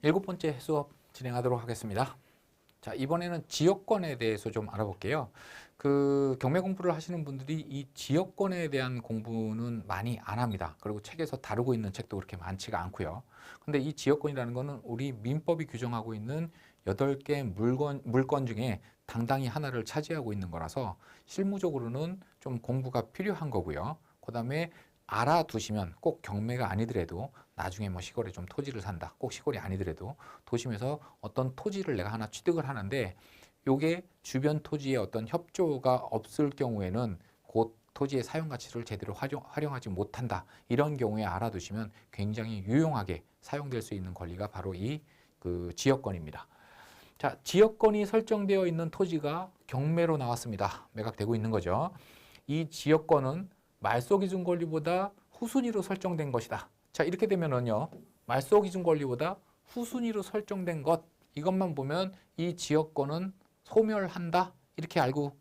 7번째 수업 진행하도록 하겠습니다. 자, 이번에는 지역권에 대해서 좀 알아볼게요. 경매 공부를 하시는 분들이 이 지역권에 대한 공부는 많이 안 합니다. 그리고 책에서 다루고 있는 책도 그렇게 많지가 않고요. 근데 이 지역권이라는 거는 우리 민법이 규정하고 있는 8개 물건 중에 당당히 하나를 차지하고 있는 거라서 실무적으로는 좀 공부가 필요한 거고요. 그 다음에 알아두시면 꼭 경매가 아니더라도 나중에 뭐 시골에 좀 토지를 산다. 꼭 시골이 아니더라도 도심에서 어떤 토지를 내가 하나 취득을 하는데 요게 주변 토지에 어떤 협조가 없을 경우에는 그 토지의 사용 가치를 제대로 활용하지 못한다. 이런 경우에 알아두시면 굉장히 유용하게 사용될 수 있는 권리가 바로 이 지역권입니다. 자, 지역권이 설정되어 있는 토지가 경매로 나왔습니다. 매각되고 있는 거죠. 이 지역권은 말소기준 권리보다 후순위로 설정된 것이다. 자, 이렇게 되면은요, 말소기준 권리보다 후순위로 설정된 것, 이것만 보면 이 지역권은 소멸한다. 이렇게 알고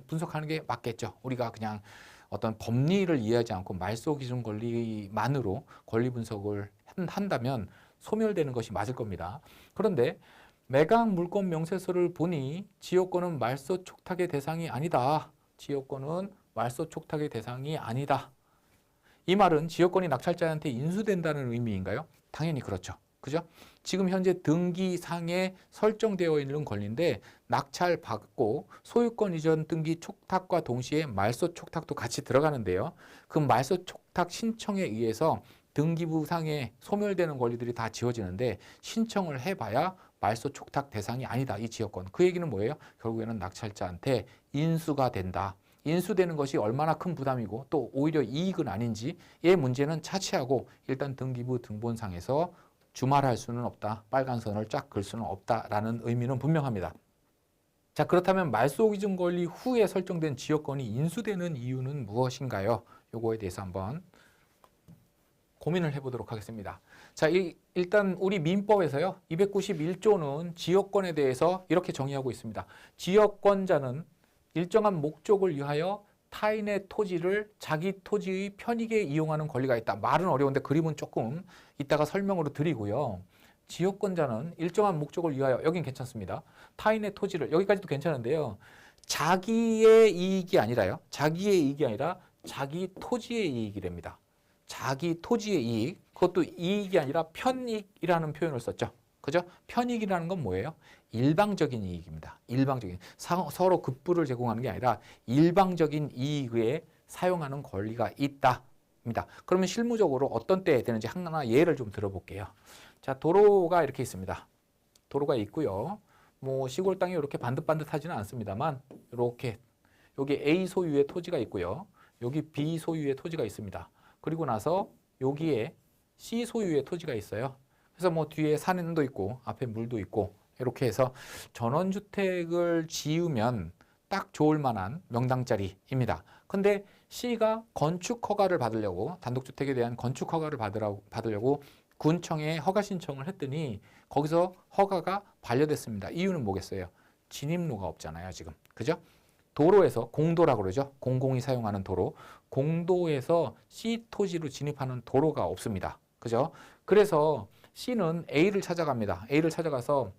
분석하는 게 맞겠죠. 우리가 그냥 어떤 법리를 이해하지 않고 말소기준 권리만으로 권리 분석을 한다면 소멸되는 것이 맞을 겁니다. 그런데 매각 물권 명세서를 보니 지역권은 말소 촉탁의 대상이 아니다. 지역권은 말소 촉탁의 대상이 아니다. 이 말은 지역권이 낙찰자한테 인수된다는 의미인가요? 당연히 그렇죠. 그죠? 지금 현재 등기상에 설정되어 있는 권리인데 낙찰받고 소유권 이전 등기 촉탁과 동시에 말소 촉탁도 같이 들어가는데요. 그 말소 촉탁 신청에 의해서 등기부상에 소멸되는 권리들이 다 지워지는데 신청을 해봐야 말소 촉탁 대상이 아니다. 이 지역권. 그 얘기는 뭐예요? 결국에는 낙찰자한테 인수가 된다. 인수되는 것이 얼마나 큰 부담이고 또 오히려 이익은 아닌지의 문제는 차치하고 일단 등기부 등본상에서 주말할 수는 없다. 빨간 선을 쫙 긋을 수는 없다라는 의미는 분명합니다. 자, 그렇다면 말소기준 권리 후에 설정된 지역권이 인수되는 이유는 무엇인가요? 요거에 대해서 한번 고민을 해보도록 하겠습니다. 자, 일단 우리 민법에서요. 291조는 지역권에 대해서 이렇게 정의하고 있습니다. 지역권자는 일정한 목적을 위하여 타인의 토지를 자기 토지의 편익에 이용하는 권리가 있다. 말은 어려운데 그림은 조금 이따가 설명으로 드리고요. 지역권자는 일정한 목적을 위하여, 여긴 괜찮습니다. 타인의 토지를, 여기까지도 괜찮은데요. 자기의 이익이 아니라요. 자기의 이익이 아니라 자기 토지의 이익이랍니다. 자기 토지의 이익, 그것도 이익이 아니라 편익이라는 표현을 썼죠. 그죠? 편익이라는 건 뭐예요? 일방적인 이익입니다. 일방적인. 서로 급부를 제공하는 게 아니라 일방적인 이익에 사용하는 권리가 있다입니다. 그러면 실무적으로 어떤 때에 되는지 하나 예를 좀 들어볼게요. 자, 도로가 이렇게 있습니다. 도로가 있고요. 뭐 시골 땅이 이렇게 반듯반듯하지는 않습니다만 이렇게 여기 A 소유의 토지가 있고요. 여기 B 소유의 토지가 있습니다. 그리고 나서 여기에 C 소유의 토지가 있어요. 그래서 뭐 뒤에 산도 있고 앞에 물도 있고 이렇게 해서 전원주택을 지으면 딱 좋을 만한 명당자리입니다. 근데 C가 건축 허가를 받으려고 단독주택에 대한 건축 허가를 받으려고 군청에 허가 신청을 했더니 거기서 허가가 반려됐습니다. 이유는 뭐겠어요? 진입로가 없잖아요, 지금. 그죠? 도로에서 공도라고 그러죠. 공공이 사용하는 도로. 공도에서 C 토지로 진입하는 도로가 없습니다. 그죠? 그래서 C는 A를 찾아갑니다. A를 찾아가서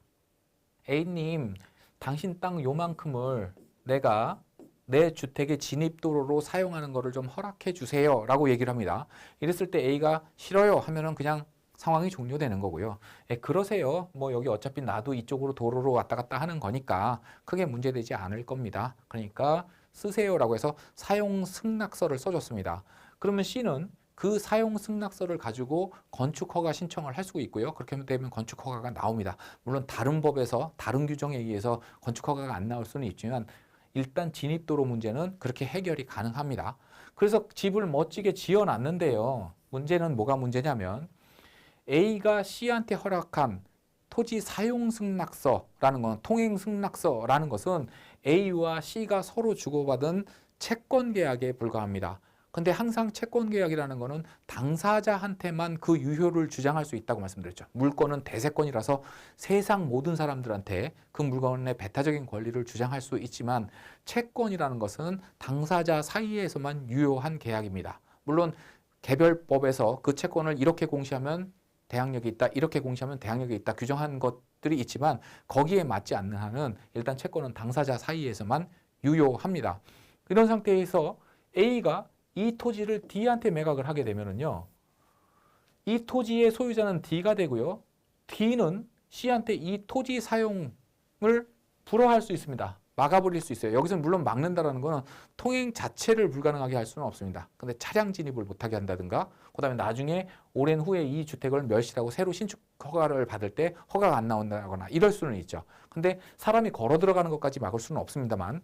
A님, 당신 땅 요만큼을 내가 내 주택의 진입도로로 사용하는 것을 좀 허락해 주세요 라고 얘기를 합니다. 이랬을 때 A가 싫어요 하면은 그냥 상황이 종료되는 거고요. 그러세요. 뭐 여기 어차피 나도 이쪽으로 도로로 왔다 갔다 하는 거니까 크게 문제되지 않을 겁니다. 그러니까 쓰세요라고 해서 사용 승낙서를 써줬습니다. 그러면 C는 그 사용 승낙서를 가지고 건축 허가 신청을 할 수 있고요. 그렇게 되면 건축 허가가 나옵니다. 물론 다른 법에서 다른 규정에 의해서 건축 허가가 안 나올 수는 있지만 일단 진입도로 문제는 그렇게 해결이 가능합니다. 그래서 집을 멋지게 지어놨는데요. 문제는 뭐가 문제냐면 A가 C한테 허락한 토지 사용 승낙서라는 건 통행 승낙서라는 것은 A와 C가 서로 주고받은 채권 계약에 불과합니다. 근데 항상 채권 계약이라는 거는 당사자한테만 그 유효를 주장할 수 있다고 말씀드렸죠. 물권은 대세권이라서 세상 모든 사람들한테 그 물건의 배타적인 권리를 주장할 수 있지만 채권이라는 것은 당사자 사이에서만 유효한 계약입니다. 물론 개별법에서 그 채권을 이렇게 공시하면 대항력이 있다 이렇게 공시하면 대항력이 있다 규정한 것들이 있지만 거기에 맞지 않는 한은 일단 채권은 당사자 사이에서만 유효합니다. 이런 상태에서 A가 이 토지를 D한테 매각을 하게 되면은요, 이 토지의 소유자는 D가 되고요, D는 C한테 이 토지 사용을 불허할 수 있습니다. 막아버릴 수 있어요. 여기서 물론 막는다라는 거는 통행 자체를 불가능하게 할 수는 없습니다. 근데 차량 진입을 못하게 한다든가, 그다음에 나중에 오랜 후에 이 주택을 멸실하고 새로 신축 허가를 받을 때 허가가 안 나온다거나 이럴 수는 있죠. 근데 사람이 걸어 들어가는 것까지 막을 수는 없습니다만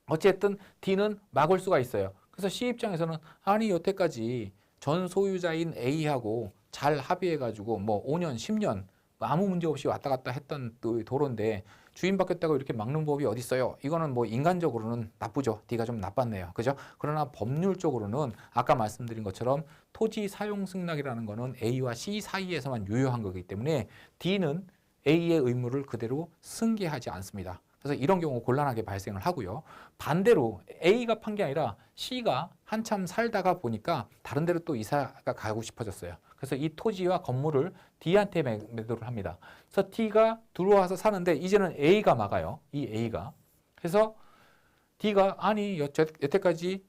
어쨌든 D는 막을 수가 있어요. 그래서 C 입장에서는 아니 여태까지 전 소유자인 A하고 잘 합의해가지고 뭐 5년, 10년 아무 문제 없이 왔다 갔다 했던 도로인데 주인 바뀌었다고 이렇게 막는 법이 어디 있어요? 이거는 뭐 인간적으로는 나쁘죠. D가 좀 나빴네요. 그죠? 그러나 법률적으로는 아까 말씀드린 것처럼 토지 사용 승낙이라는 거는 A와 C 사이에서만 유효한 거기 때문에 D는 A의 의무를 그대로 승계하지 않습니다. 그래서 이런 경우 곤란하게 발생을 하고요. 반대로 A가 판 게 아니라 C가 한참 살다가 보니까 다른 데로 또 이사가 가고 싶어졌어요. 그래서 이 토지와 건물을 D한테 매도를 합니다. 그래서 D가 들어와서 사는데 이제는 A가 막아요. 이 A가. 그래서 D가 아니 여태까지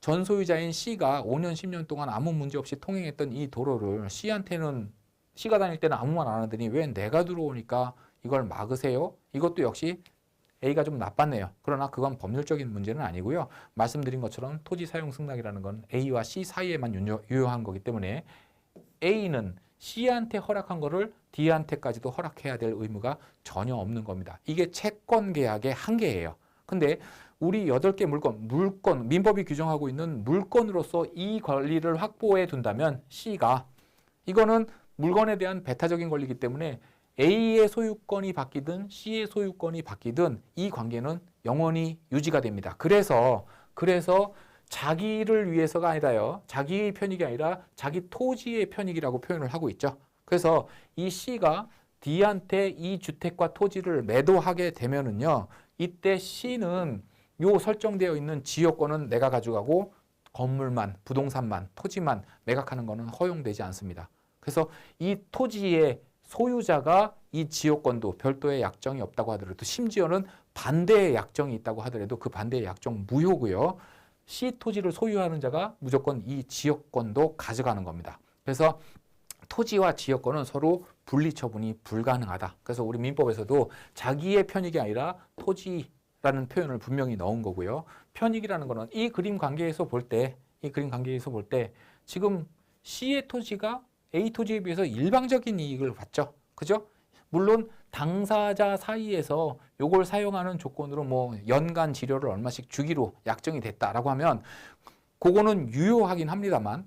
전 소유자인 C가 5년, 10년 동안 아무 문제 없이 통행했던 이 도로를 C한테는 C가 다닐 때는 아무 말 안 하더니 왜 내가 들어오니까 이걸 막으세요? 이것도 역시 A가 좀 나빴네요. 그러나 그건 법률적인 문제는 아니고요. 말씀드린 것처럼 토지 사용 승낙이라는 건 A와 C 사이에만 유효한 거기 때문에 A는 C한테 허락한 거를 D한테까지도 허락해야 될 의무가 전혀 없는 겁니다. 이게 채권 계약의 한계예요. 근데 우리 8개 물건, 민법이 규정하고 있는 물건으로서 이 권리를 확보해 둔다면 C가 이거는 물건에 대한 배타적인 권리이기 때문에 A의 소유권이 바뀌든 C의 소유권이 바뀌든 이 관계는 영원히 유지가 됩니다. 그래서 자기를 위해서가 아니라요. 자기의 편익이 아니라 자기 토지의 편익이라고 표현을 하고 있죠. 그래서 이 C가 D한테 이 주택과 토지를 매도하게 되면은요. 이때 C는 요 설정되어 있는 지역권은 내가 가져가고 건물만, 부동산만, 토지만 매각하는 것은 허용되지 않습니다. 그래서 이 토지의 소유자가 이 지역권도 별도의 약정이 없다고 하더라도 심지어는 반대의 약정이 있다고 하더라도 그 반대의 약정 무효고요. C 토지를 소유하는 자가 무조건 이 지역권도 가져가는 겁니다. 그래서 토지와 지역권은 서로 분리처분이 불가능하다. 그래서 우리 민법에서도 자기의 편익이 아니라 토지라는 표현을 분명히 넣은 거고요. 편익이라는 거는 이 그림 관계에서 볼 때 지금 C의 토지가 A 토지에 비해서 일방적인 이익을 받죠. 그죠? 물론 당사자 사이에서 요걸 사용하는 조건으로 뭐 연간 지료를 얼마씩 주기로 약정이 됐다라고 하면 그거는 유효하긴 합니다만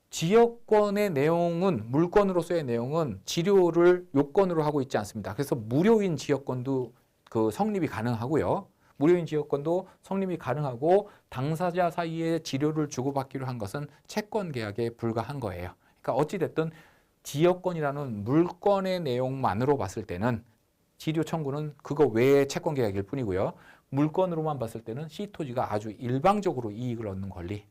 지역권의 내용은 물건으로서의 내용은 지료를 요건으로 하고 있지 않습니다. 그래서 무료인 지역권도 그 성립이 가능하고요. 무료인 지역권도 성립이 가능하고 당사자 사이에 지료를 주고받기로 한 것은 채권 계약에 불과한 거예요. 그러니까 어찌됐든 지역권이라는 물건의 내용만으로 봤을 때는 지료 청구는 그거 외의 채권 계약일 뿐이고요. 물건으로만 봤을 때는 C 토지가 아주 일방적으로 이익을 얻는 권리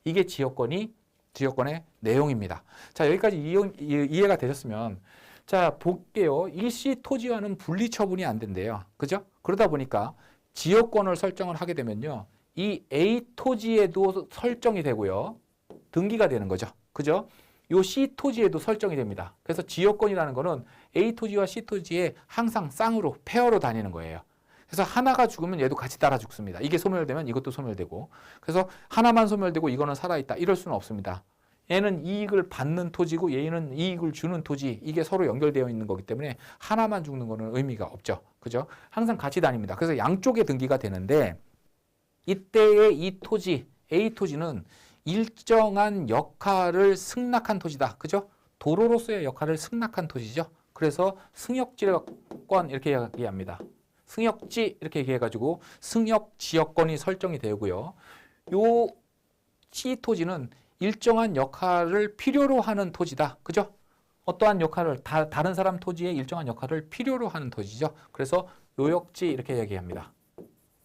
이게 지역권의 내용입니다. 자, 여기까지 이해가 되셨으면 자, 볼게요. 이 C 토지와는 분리 처분이 안 된대요. 그죠? 그러다 보니까 지역권을 설정을 하게 되면요. 이 A 토지에도 설정이 되고요. 등기가 되는 거죠. 그죠? 요 C 토지에도 설정이 됩니다. 그래서 지역권이라는 거는 A 토지와 C 토지에 항상 쌍으로 페어로 다니는 거예요. 그래서 하나가 죽으면 얘도 같이 따라 죽습니다. 이게 소멸되면 이것도 소멸되고. 그래서 하나만 소멸되고 이거는 살아있다. 이럴 수는 없습니다. 얘는 이익을 받는 토지고 얘는 이익을 주는 토지 이게 서로 연결되어 있는 거기 때문에 하나만 죽는 거는 의미가 없죠. 그죠? 항상 같이 다닙니다. 그래서 양쪽에 등기가 되는데 이때의 이 토지 A 토지는 일정한 역할을 승낙한 토지다. 그죠? 도로로서의 역할을 승낙한 토지죠. 그래서 승역지권 이렇게 얘기합니다. 승역지 이렇게 얘기해가지고 승역지역권이 설정이 되고요. 요 C 토지는 일정한 역할을 필요로 하는 토지다. 그죠? 어떠한 역할을 다른 사람 토지의 일정한 역할을 필요로 하는 토지죠. 그래서 요역지 이렇게 얘기합니다.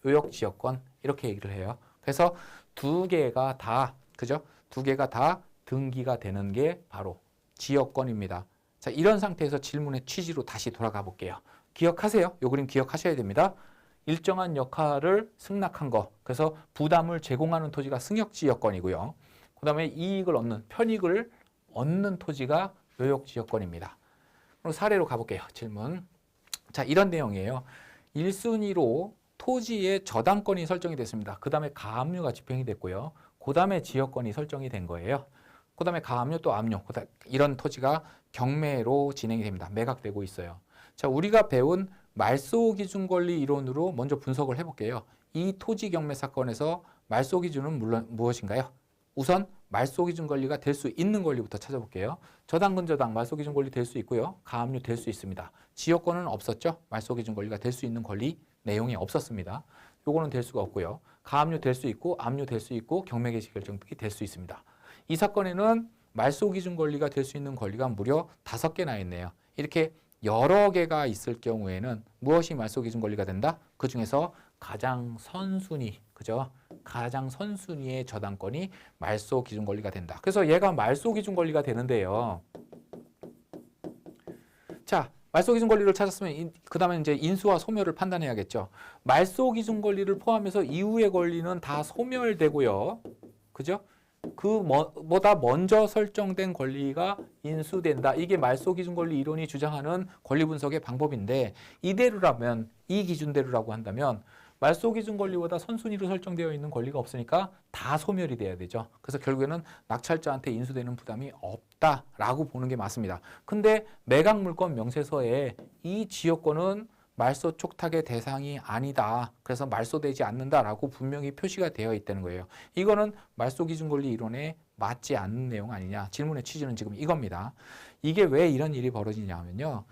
요역지역권 이렇게 얘기를 해요. 그래서 두 개가 다 그죠? 두 개가 다 등기가 되는 게 바로 지역권입니다. 자, 이런 상태에서 질문의 취지로 다시 돌아가 볼게요. 기억하세요. 요 그림 기억하셔야 됩니다. 일정한 역할을 승낙한 거. 그래서 부담을 제공하는 토지가 승역지역권이고요. 그 다음에 이익을 얻는, 편익을 얻는 토지가 요역지역권입니다. 그럼 사례로 가볼게요. 질문. 자, 이런 내용이에요. 1순위로 토지의 저당권이 설정이 됐습니다. 그 다음에 가압류가 집행이 됐고요. 그 다음에 지역권이 설정이 된 거예요. 그 다음에 가압류 또 압류. 이런 토지가 경매로 진행이 됩니다. 매각되고 있어요. 자, 우리가 배운 말소기준권리 이론으로 먼저 분석을 해볼게요. 이 토지 경매 사건에서 말소기준은 물론 무엇인가요? 우선 말소기준권리가 될 수 있는 권리부터 찾아볼게요. 저당 근저당 말소기준권리 될 수 있고요. 가압류 될 수 있습니다. 지역권은 없었죠. 말소기준권리가 될 수 있는 권리 내용이 없었습니다. 요거는 될 수가 없고요. 가압류 될 수 있고 압류 될 수 있고 경매 개시 결정 등이 될 수 있습니다. 이 사건에는 말소기준권리가 될 수 있는 권리가 무려 5개나 있네요. 이렇게 여러 개가 있을 경우에는 무엇이 말소기준권리가 된다? 그 중에서 가장 선순위, 그죠? 가장 선순위의 저당권이 말소기준권리가 된다. 그래서 얘가 말소기준권리가 되는데요. 자, 말소기준권리를 찾았으면 그 다음에 이제 인수와 소멸을 판단해야겠죠. 말소기준권리를 포함해서 이후의 권리는 다 소멸되고요. 그죠? 그보다 먼저 설정된 권리가 인수된다. 이게 말소기준권리 이론이 주장하는 권리 분석의 방법인데, 이대로라면, 이 기준대로라고 한다면 말소기준권리보다 선순위로 설정되어 있는 권리가 없으니까 다 소멸이 돼야 되죠. 그래서 결국에는 낙찰자한테 인수되는 부담이 없다라고 보는 게 맞습니다. 근데 매각물권 명세서에 이 지역권은 말소 촉탁의 대상이 아니다. 그래서 말소되지 않는다라고 분명히 표시가 되어 있다는 거예요. 이거는 말소기준권리 이론에 맞지 않는 내용 아니냐. 질문의 취지는 지금 이겁니다. 이게 왜 이런 일이 벌어지냐 하면요.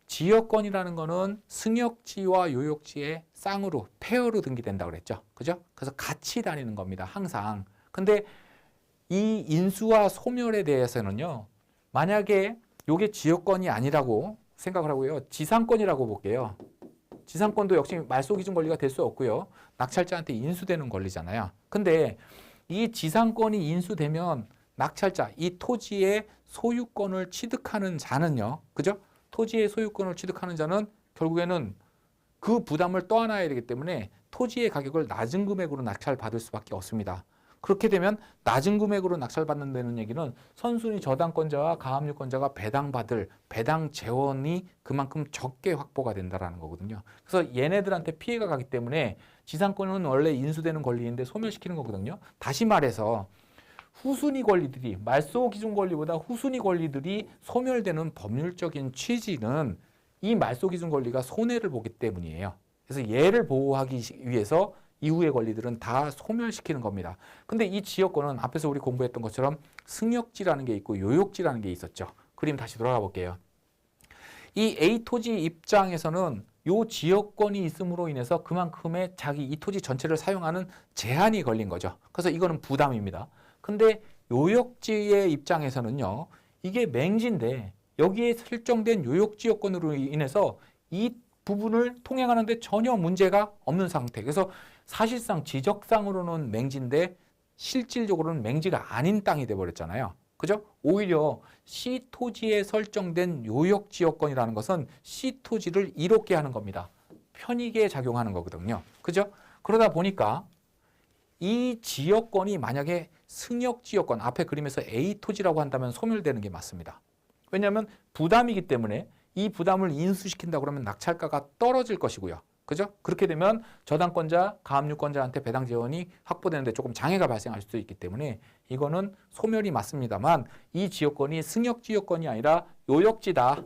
지역권이라는 거는 승역지와 요역지의 쌍으로, 페어로 등기된다고 그랬죠. 그죠? 그래서 같이 다니는 겁니다. 항상. 근데 이 인수와 소멸에 대해서는요. 만약에 이게 지역권이 아니라고 생각을 하고요. 지상권이라고 볼게요. 지상권도 역시 말소기준 권리가 될 수 없고요. 낙찰자한테 인수되는 권리잖아요. 근데 이 지상권이 인수되면 낙찰자, 이 토지의 소유권을 취득하는 자는요. 그죠? 토지의 소유권을 취득하는 자는 결국에는 그 부담을 떠안아야 되기 때문에 토지의 가격을 낮은 금액으로 낙찰받을 수밖에 없습니다. 그렇게 되면 낮은 금액으로 낙찰받는다는 얘기는 선순위 저당권자와 가압류권자가 배당받을 배당 재원이 그만큼 적게 확보가 된다는 거거든요. 그래서 얘네들한테 피해가 가기 때문에 지상권은 원래 인수되는 권리인데 소멸시키는 거거든요. 다시 말해서 후순위 권리들이 말소기준 권리보다 후순위 권리들이 소멸되는 법률적인 취지는 이 말소기준 권리가 손해를 보기 때문이에요. 그래서 얘를 보호하기 위해서 이후의 권리들은 다 소멸시키는 겁니다. 근데 이 지역권은 앞에서 우리 공부했던 것처럼 승역지라는 게 있고 요역지라는 게 있었죠. 그림 다시 돌아가 볼게요. 이 A 토지 입장에서는 요 지역권이 있음으로 인해서 그만큼의 자기 이 토지 전체를 사용하는 제한이 걸린 거죠. 그래서 이거는 부담입니다. 근데 요역지의 입장에서는요. 이게 맹지인데 여기에 설정된 요역지역권으로 인해서 이 부분을 통행하는데 전혀 문제가 없는 상태. 그래서 사실상 지적상으로는 맹지인데 실질적으로는 맹지가 아닌 땅이 돼버렸잖아요. 그죠? 오히려 C 토지에 설정된 요역지역권이라는 것은 C 토지를 이롭게 하는 겁니다. 편익에 작용하는 거거든요. 그죠? 그러다 보니까 이 지역권이 만약에 승역지역권, 앞에 그림에서 A 토지라고 한다면 소멸되는 게 맞습니다. 왜냐하면 부담이기 때문에 이 부담을 인수시킨다 그러면 낙찰가가 떨어질 것이고요. 그죠? 그렇게 되면 저당권자, 가압류권자한테 배당 재원이 확보되는데 조금 장애가 발생할 수도 있기 때문에 이거는 소멸이 맞습니다만 이 지역권이 승역지역권이 아니라 요역지다.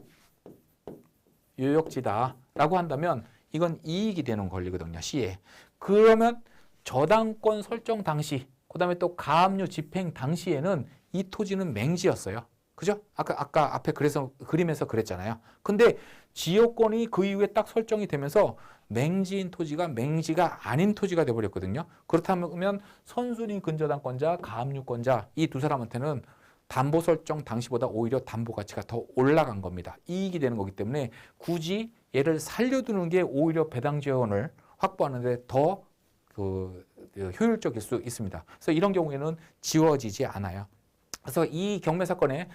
요역지다라고 한다면 이건 이익이 되는 권리거든요. C에. 그러면 저당권 설정 당시, 그 다음에 또 가압류 집행 당시에는 이 토지는 맹지였어요. 그죠? 아까 앞에 그래서 그림에서 그랬잖아요. 근데 지역권이 그 이후에 딱 설정이 되면서 맹지인 토지가 맹지가 아닌 토지가 돼버렸거든요. 그렇다면 선순위 근저당권자, 가압류권자 이 두 사람한테는 담보 설정 당시보다 오히려 담보 가치가 더 올라간 겁니다. 이익이 되는 거기 때문에 굳이 얘를 살려두는 게 오히려 배당 재원을 확보하는 데 더 효율적일 수 있습니다. 그래서 이런 경우에는 지워지지 않아요. 그래서 이 경매 사건에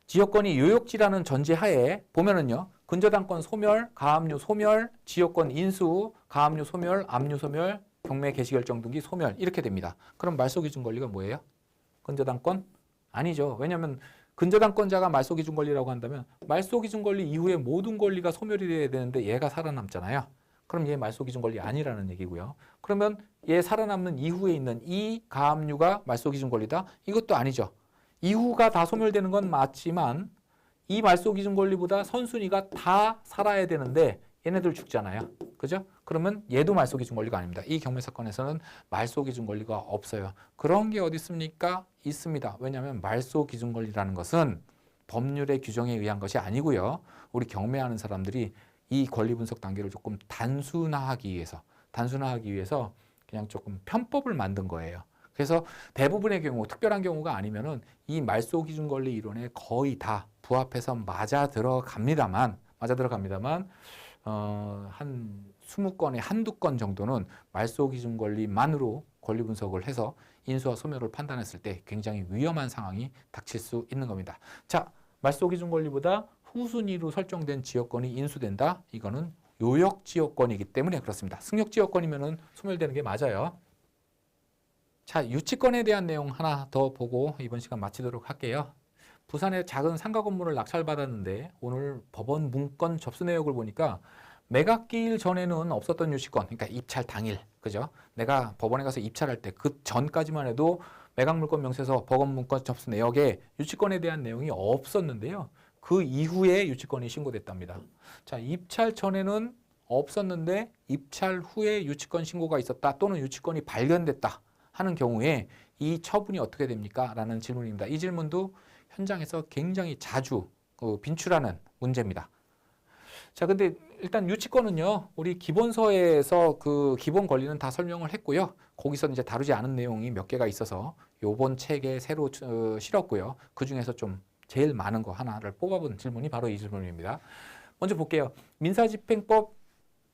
지역권이 요역지라는 전제하에 보면은요. 근저당권 소멸, 가압류 소멸, 지역권 인수, 가압류 소멸, 압류 소멸, 경매 개시 결정 등기 소멸 이렇게 됩니다. 그럼 말소 기준 권리가 뭐예요? 근저당권? 아니죠. 왜냐하면 근저당권자가 말소 기준 권리라고 한다면 말소 기준 권리 이후에 모든 권리가 소멸이 돼야 되는데 얘가 살아남잖아요. 그럼 얘 말소 기준 권리 아니라는 얘기고요. 그러면 얘 살아남는 이후에 있는 이 가압류가 말소 기준 권리다? 이것도 아니죠. 이후가 다 소멸되는 건 맞지만 이 말소 기준 권리보다 선순위가 다 살아야 되는데 얘네들 죽잖아요. 그죠? 그러면 얘도 말소 기준 권리가 아닙니다. 이 경매 사건에서는 말소 기준 권리가 없어요. 그런 게 어디 있습니까? 있습니다. 왜냐하면 말소 기준 권리라는 것은 법률의 규정에 의한 것이 아니고요. 우리 경매하는 사람들이 이 권리 분석 단계를 조금 단순화하기 위해서 그냥 조금 편법을 만든 거예요. 그래서 대부분의 경우, 특별한 경우가 아니면은 이 말소 기준 권리 이론에 거의 다 부합해서 맞아 들어갑니다만 한 20건에 한두 건 정도는 말소 기준 권리만으로 권리 분석을 해서 인수와 소멸을 판단했을 때 굉장히 위험한 상황이 닥칠 수 있는 겁니다. 자, 말소 기준 권리보다 후순위로 설정된 지역권이 인수된다. 이거는 요역 지역권이기 때문에 그렇습니다. 승역 지역권이면은 소멸되는 게 맞아요. 자, 유치권에 대한 내용 하나 더 보고 이번 시간 마치도록 할게요. 부산에 작은 상가 건물을 낙찰받았는데 오늘 법원 문건 접수 내역을 보니까 매각기일 전에는 없었던 유치권, 그러니까 입찰 당일, 그죠? 내가 법원에 가서 입찰할 때 그 전까지만 해도 매각 물건 명세서 법원 문건 접수 내역에 유치권에 대한 내용이 없었는데요. 그 이후에 유치권이 신고됐답니다. 자, 입찰 전에는 없었는데 입찰 후에 유치권 신고가 있었다 또는 유치권이 발견됐다 하는 경우에 이 처분이 어떻게 됩니까? 라는 질문입니다. 이 질문도 현장에서 굉장히 자주 빈출하는 문제입니다. 자, 근데 일단 유치권은요, 우리 기본서에서 그 기본 권리는 다 설명을 했고요. 거기서 이제 다루지 않은 내용이 몇 개가 있어서 요번 책에 새로 실었고요. 그 중에서 좀 제일 많은 거 하나를 뽑아본 질문이 바로 이 질문입니다. 먼저 볼게요. 민사집행법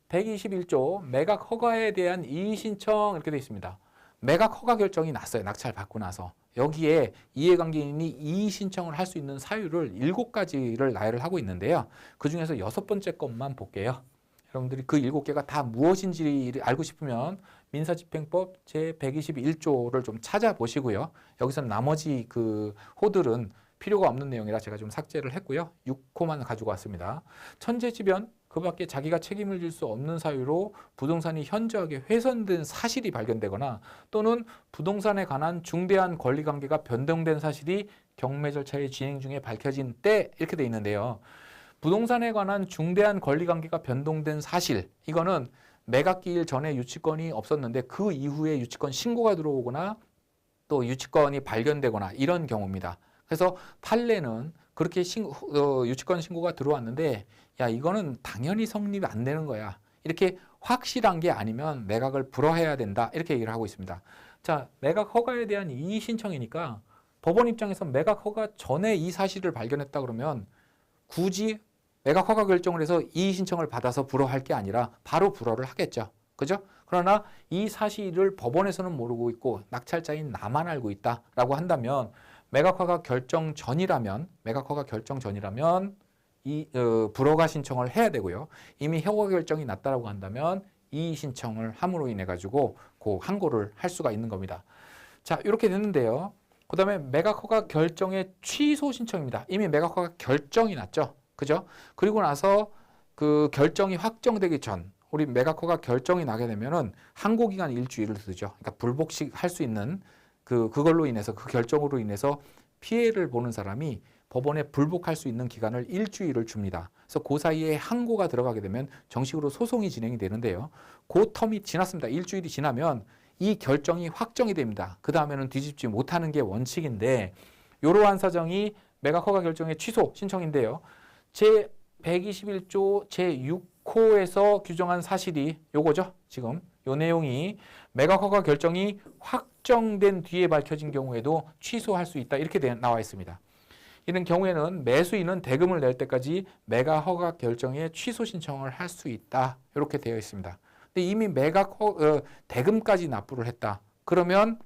121조 매각 허가에 대한 이의신청 이렇게 되어 있습니다. 매각 허가 결정이 났어요. 낙찰 받고 나서. 여기에 이해관계인이 이의 신청을 할 수 있는 사유를 7가지를 나열을 하고 있는데요. 그중에서 6번째 것만 볼게요. 여러분들이 그 7개가 다 무엇인지 알고 싶으면 민사집행법 제121조를 좀 찾아보시고요. 여기서는 나머지 그 호들은 필요가 없는 내용이라 제가 좀 삭제를 했고요. 6호만 가지고 왔습니다. 천재지변, 그 밖에 자기가 책임을 질 수 없는 사유로 부동산이 현저하게 훼손된 사실이 발견되거나 또는 부동산에 관한 중대한 권리관계가 변동된 사실이 경매 절차의 진행 중에 밝혀진 때 이렇게 돼 있는데요. 부동산에 관한 중대한 권리관계가 변동된 사실, 이거는 매각기일 전에 유치권이 없었는데 그 이후에 유치권 신고가 들어오거나 또 유치권이 발견되거나 이런 경우입니다. 그래서 판례는 그렇게 유치권 신고가 들어왔는데 야, 이거는 당연히 성립이 안 되는 거야. 이렇게 확실한 게 아니면 매각을 불허해야 된다. 이렇게 얘기를 하고 있습니다. 자, 매각 허가에 대한 이의 신청이니까 법원 입장에서 매각 허가 전에 이 사실을 발견했다 그러면 굳이 매각 허가 결정을 해서 이의 신청을 받아서 불허할 게 아니라 바로 불허를 하겠죠. 그죠? 그러나 이 사실을 법원에서는 모르고 있고 낙찰자인 나만 알고 있다라고 한다면 매각 허가 결정 전이라면 이 불허가 신청을 해야 되고요. 이미 허가 결정이 났다라고 한다면 이의 신청을 함으로 인해 가지고 그 항고를 할 수가 있는 겁니다. 자, 이렇게 됐는데요. 그다음에 매각 허가 결정의 취소 신청입니다. 이미 매각 허가 결정이 났죠. 그죠? 그리고 나서 그 결정이 확정되기 전 우리 매각 허가 결정이 나게 되면은 항고 기간 일주일을 두죠. 그러니까 불복식 할 수 있는 그걸로 인해서 그 결정으로 인해서 피해를 보는 사람이 법원에 불복할 수 있는 기간을 일주일을 줍니다. 그래서 그 사이에 항고가 들어가게 되면 정식으로 소송이 진행이 되는데요. 그 텀이 지났습니다. 일주일이 지나면 이 결정이 확정이 됩니다. 그 다음에는 뒤집지 못하는 게 원칙인데 이러한 사정이 매각 허가 결정의 취소 신청인데요. 제121조 제6호에서 규정한 사실이 요거죠. 지금 요 내용이 매각 허가 결정이 확정된 뒤에 밝혀진 경우에도 취소할 수 있다. 이렇게 나와 있습니다. 이런 경우에는 매수인은 대금을 낼 때까지 매각 허가 결정에 취소 신청을 할 수 있다. 이렇게 되어 있습니다. 근데 이미 대금까지 납부를 했다. 그러면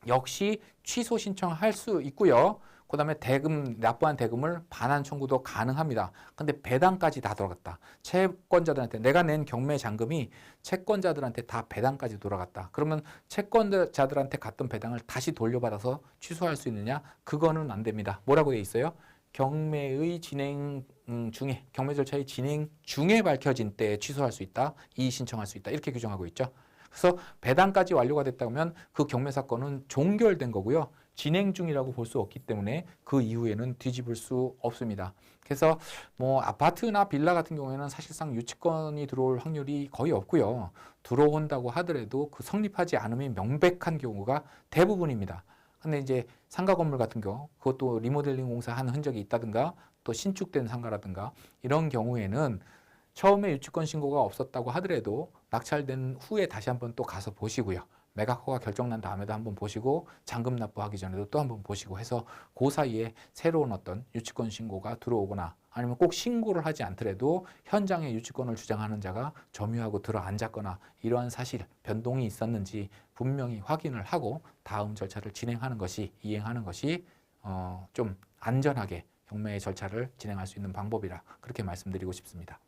역시 취소 신청할 수 있고요. 그다음에 대금, 납부한 대금을 반환 청구도 가능합니다. 근데 배당까지 다 돌아갔다. 채권자들한테 내가 낸 경매 잔금이 채권자들한테 다 배당까지 돌아갔다. 그러면 채권자들한테 갔던 배당을 다시 돌려받아서 취소할 수 있느냐? 그거는 안 됩니다. 뭐라고 돼 있어요? 경매의 진행 중에, 경매 절차의 진행 중에 밝혀진 때에 취소할 수 있다. 이의 신청할 수 있다. 이렇게 규정하고 있죠. 그래서 배당까지 완료가 됐다면 그 경매 사건은 종결된 거고요. 진행 중이라고 볼 수 없기 때문에 그 이후에는 뒤집을 수 없습니다. 그래서 뭐 아파트나 빌라 같은 경우에는 사실상 유치권이 들어올 확률이 거의 없고요. 들어온다고 하더라도 그 성립하지 않음이 명백한 경우가 대부분입니다. 근데 이제 상가 건물 같은 경우, 그것도 리모델링 공사 한 흔적이 있다든가 또 신축된 상가라든가 이런 경우에는 처음에 유치권 신고가 없었다고 하더라도 낙찰된 후에 다시 한번 또 가서 보시고요. 매각허가 결정난 다음에도 한번 보시고 잔금 납부하기 전에도 또 한번 보시고 해서 그 사이에 새로운 어떤 유치권 신고가 들어오거나 아니면 꼭 신고를 하지 않더라도 현장에 유치권을 주장하는 자가 점유하고 들어앉았거나 이러한 사실, 변동이 있었는지 분명히 확인을 하고 다음 절차를 진행하는 것이, 이행하는 것이 좀 안전하게 경매의 절차를 진행할 수 있는 방법이라 그렇게 말씀드리고 싶습니다.